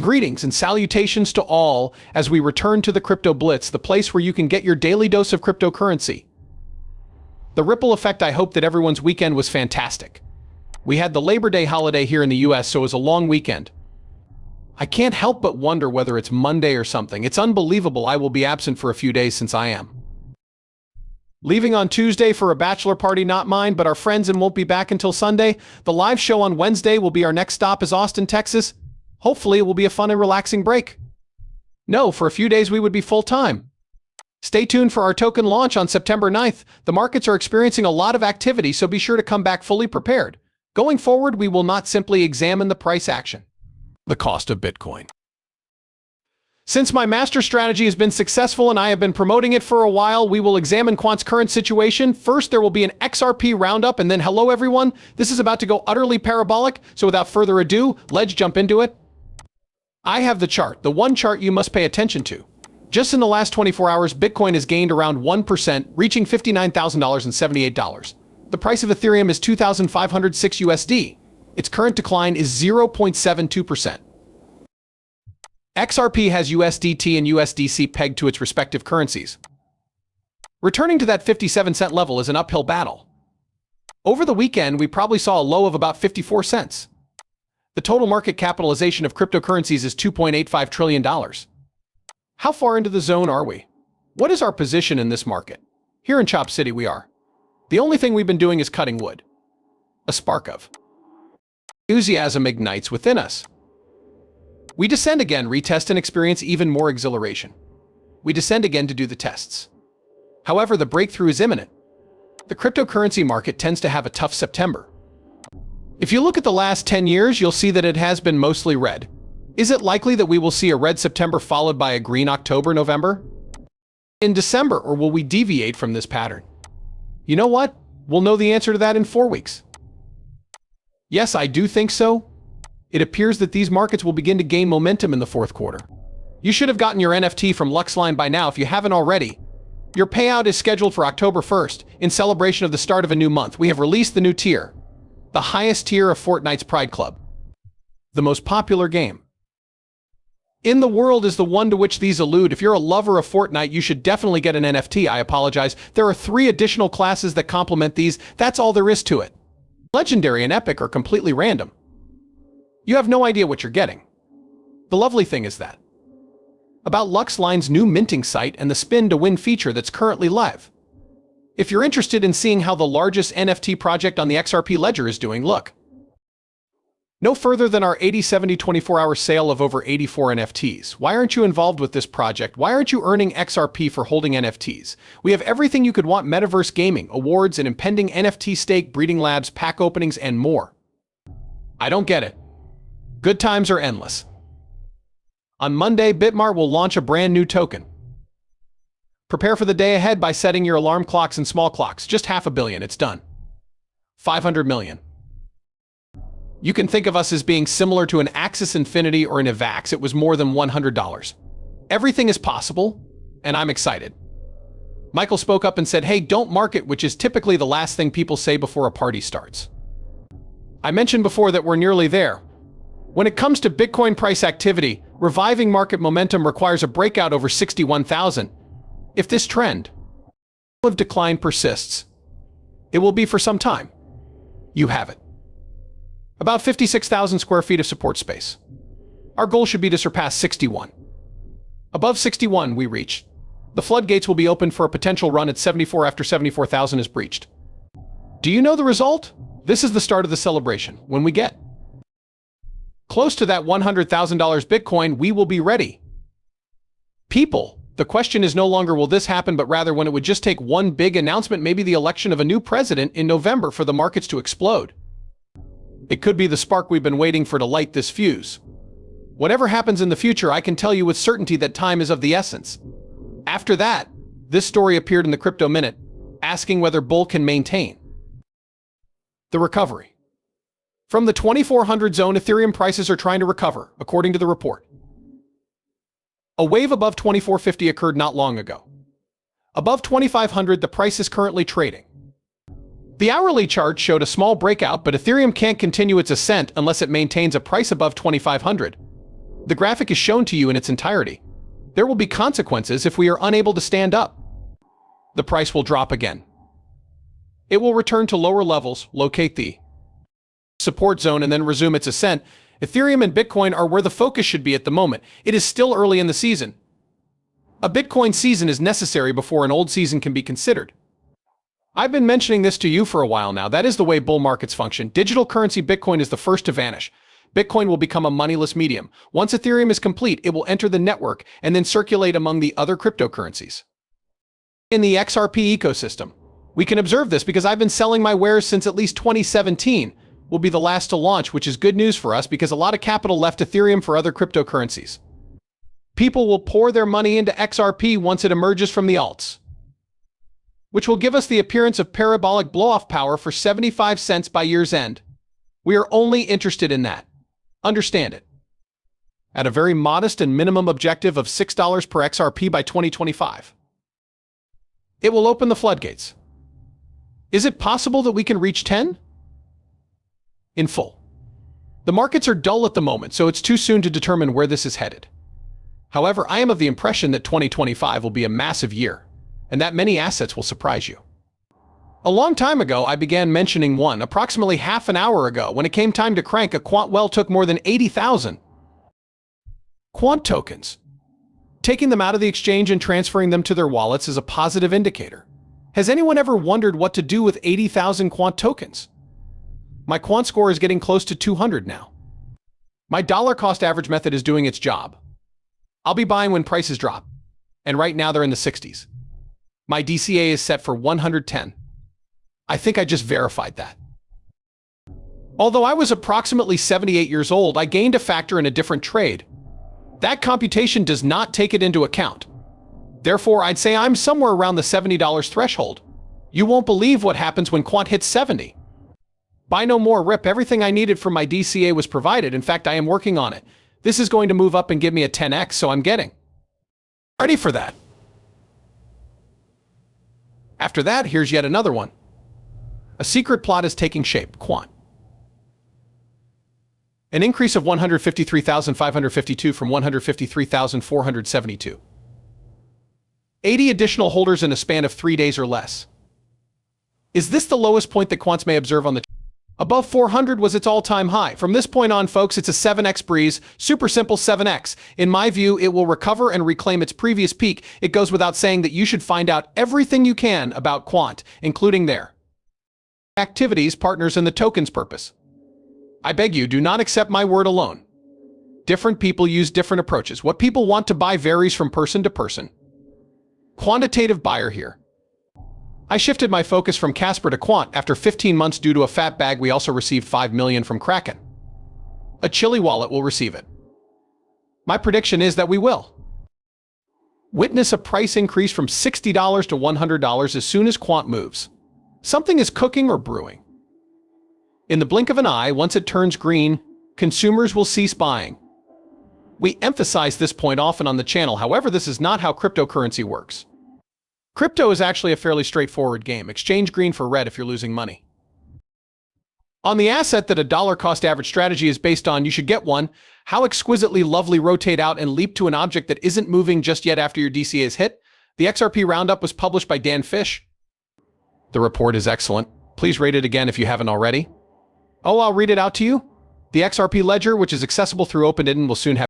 Greetings and salutations to all as we return to the Crypto Blitz, the place where you can get your daily dose of cryptocurrency. The ripple effect. I hope that everyone's weekend was fantastic. We had the Labor Day holiday here in the US, so it was a long weekend. I can't help but wonder whether it's Monday or something. It's unbelievable I will be absent for a few days since I am leaving on Tuesday for a bachelor party, not mine, but our friends, and won't be back until Sunday. The live show on Wednesday will be our next stop is Austin, Texas. Hopefully it will be a fun and relaxing break. No, for a few days we would be full-time. Stay tuned for our token launch on September 9th. The markets are experiencing a lot of activity, so be sure to come back fully prepared. Going forward, we will not simply examine the price action, the cost of Bitcoin. Since my master strategy has been successful and I have been promoting it for a while, we will examine Quant's current situation. First, there will be an XRP roundup, and then hello everyone. This is about to go utterly parabolic, so without further ado, let's jump into it. I have the chart, the one chart you must pay attention to. Just in the last 24 hours, Bitcoin has gained around 1%, reaching $59,078. The price of Ethereum is $2,506 USD. Its current decline is 0.72%. XRP has USDT and USDC pegged to its respective currencies. Returning to that 57-cent level is an uphill battle. Over the weekend, we probably saw a low of about 54 cents. The total market capitalization of cryptocurrencies is $2.85 trillion. How far into the zone are we? What is our position in this market? Here in Chop City we are. The only thing we've been doing is cutting wood. A spark of enthusiasm ignites within us. We descend again, retest, and experience even more exhilaration. We descend again to do the tests. However, the breakthrough is imminent. The cryptocurrency market tends to have a tough September. If you look at the last 10 years, you'll see that it has been mostly red. Is it likely that we will see a red September followed by a green October, November? In December, or will we deviate from this pattern? You know what? We'll know the answer to that in 4 weeks. Yes, I do think so. It appears that these markets will begin to gain momentum in the fourth quarter. You should have gotten your NFT from Luxline by now if you haven't already. Your payout is scheduled for October 1st. In celebration of the start of a new month, we have released the new tier, the highest tier of Fortnite's Pride Club. The most popular game in the world is the one to which these allude. If you're a lover of Fortnite, you should definitely get an NFT. I apologize. There are 3 additional classes that complement these. That's all there is to it. Legendary and epic are completely random. You have no idea what you're getting. The lovely thing is that about Luxline's new minting site and the spin to win feature that's currently live. If you're interested in seeing how the largest NFT project on the XRP ledger is doing, look no further than our 80/70 24-hour sale of over 84 NFTs. Why aren't you involved with this project? Why aren't you earning XRP for holding NFTs? We have everything you could want: metaverse gaming, awards, an impending NFT stake, breeding labs, pack openings, and more. I don't get it. Good times are endless. On Monday, Bitmart will launch a brand new token. Prepare for the day ahead by setting your alarm clocks and small clocks. Just $500 million, it's done. 500 million. You can think of us as being similar to an Axis Infinity or an Avax. It was more than $100. Everything is possible, and I'm excited. Michael spoke up and said, hey, don't market, which is typically the last thing people say before a party starts. I mentioned before that we're nearly there. When it comes to Bitcoin price activity, reviving market momentum requires a breakout over 61,000. If this trend of decline persists, it will be for some time. You have it. About 56,000 square feet of support space. Our goal should be to surpass 61. Above 61, we reach. The floodgates will be open for a potential run at 74 after 74,000 is breached. Do you know the result? This is the start of the celebration. When we get close to that $100,000 Bitcoin, we will be ready. People, the question is no longer will this happen, but rather when it would just take one big announcement, maybe the election of a new president in November, for the markets to explode. It could be the spark we've been waiting for to light this fuse. Whatever happens in the future, I can tell you with certainty that time is of the essence. After that, this story appeared in the Crypto Minute, asking whether bull can maintain the recovery. From the 2400 zone, Ethereum prices are trying to recover, according to the report. A wave above 2450 occurred not long ago. Above 2500, the price is currently trading. The hourly chart showed a small breakout, but Ethereum can't continue its ascent unless it maintains a price above 2500. The graphic is shown to you in its entirety. There will be consequences if we are unable to stand up. The price will drop again. It will return to lower levels, locate the support zone, and then resume its ascent. Ethereum and Bitcoin are where the focus should be at the moment. It is still early in the season. A Bitcoin season is necessary before an old season can be considered. I've been mentioning this to you for a while now. That is the way bull markets function. Digital currency Bitcoin is the first to vanish. Bitcoin will become a moneyless medium. Once Ethereum is complete, it will enter the network and then circulate among the other cryptocurrencies. In the XRP ecosystem, we can observe this because I've been selling my wares since at least 2017. Will be the last to launch, which is good news for us because a lot of capital left Ethereum for other cryptocurrencies. People will pour their money into XRP once it emerges from the alts, which will give us the appearance of parabolic blow-off power for 75 cents by year's end. We are only interested in that. Understand it. At a very modest and minimum objective of $6 per XRP by 2025. It will open the floodgates. Is it possible that we can reach 10? In full. The markets are dull at the moment, so it's too soon to determine where this is headed. However, I am of the impression that 2025 will be a massive year, and that many assets will surprise you. A long time ago, I began mentioning one, approximately half an hour ago, when it came time to crank, a quant well took more than 80,000 quant tokens. Taking them out of the exchange and transferring them to their wallets is a positive indicator. Has anyone ever wondered what to do with 80,000 quant tokens? My quant score is getting close to 200 now. My dollar cost average method is doing its job. I'll be buying when prices drop, and right now they're in the 60s. My DCA is set for 110. I think I just verified that. Although I was approximately 78 years old, I gained a factor in a different trade. That computation does not take it into account. Therefore, I'd say I'm somewhere around the $70 threshold. You won't believe what happens when quant hits 70. Buy no more, rip. Everything I needed for my DCA was provided. In fact, I am working on it. This is going to move up and give me a 10x, so I'm getting ready for that. After that, here's yet another one. A secret plot is taking shape, quant. An increase of 153,552 from 153,472. 80 additional holders in a span of 3 days or less. Is this the lowest point that quants may observe on the Above 400 was its all-time high. From this point on, folks, it's a 7x breeze. Super simple 7x. In my view, it will recover and reclaim its previous peak. It goes without saying that you should find out everything you can about quant, including their activities, partners, and the token's purpose. I beg you, do not accept my word alone. Different people use different approaches. What people want to buy varies from person to person. Quantitative buyer here. I shifted my focus from Casper to quant after 15 months due to a fat bag. We also received 5 million from Kraken. A Chili wallet will receive it. My prediction is that we will witness a price increase from $60 to $100 as soon as quant moves. Something is cooking or brewing. In the blink of an eye, once it turns green, consumers will cease buying. We emphasize this point often on the channel. However, this is not how cryptocurrency works. Crypto is actually a fairly straightforward game. Exchange green for red if you're losing money. On the asset that a dollar cost average strategy is based on, you should get one. How exquisitely lovely rotate out and leap to an object that isn't moving just yet after your DCA is hit. The XRP roundup was published by Dan Fish. The report is excellent. Please rate it again if you haven't already. Oh, I'll read it out to you. The XRP ledger, which is accessible through OpenID, will soon have